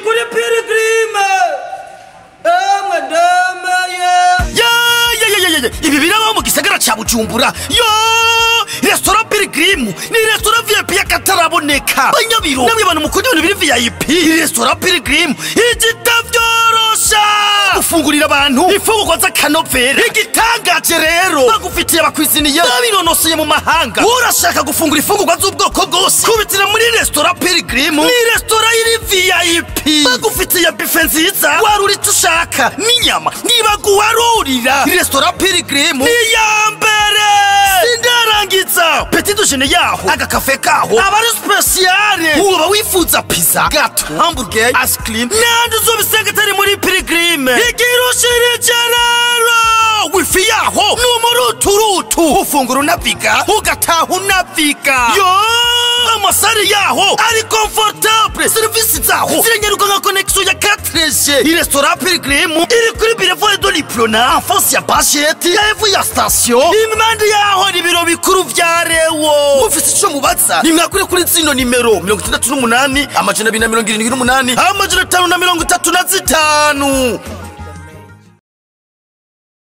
kuri PILGRIM. Ibi biraba mu gisagara ca Bujumbura. Yo! Restaurant PILGRIM ni restaurant VIP y'akataraboneka. Banyabiro namwe bantu mukunda ibintu biri VIP. Restaurant PILGRIM igitavyorosha. Ufungurira abantu ifungurwa z'akanovera. Igitangaje rero bagufitiye abakwiziniye babinonoseye mu mahanga. Urashaka gufungura ifungurwa z'ubwoko bwose kubitira muri restaurant PILGRIM. Ni restaurant iri VIP. Bagufitiye buffet nziza waruri tushaka n'inyama nibaguwarurira. Restaurant PILGRIM ni yambere. Sindarangiza petit déjeuner yaho agakafe kaho abari speciale. Uba wifuza pizza, gato, hamburger, ice cream nandi uzobisanga tari muri PILGRIM. Igirushirije rero wifi yaho n'umuruturutu ufungura unaviga ugataha unaviga. Yo amasari yaho ari confortable. Service zaho zirengeruka nka connexion ya 4G. Restaurant PILGRIM iri kuri Boulevard de l'Iprona en face ya Bachette yevu ya station. Impande yaho ni biro bikuru vya Rewo. Mufise ico mubaza nimwakure kuri zino nimero 68 amajana 278 amajana 535.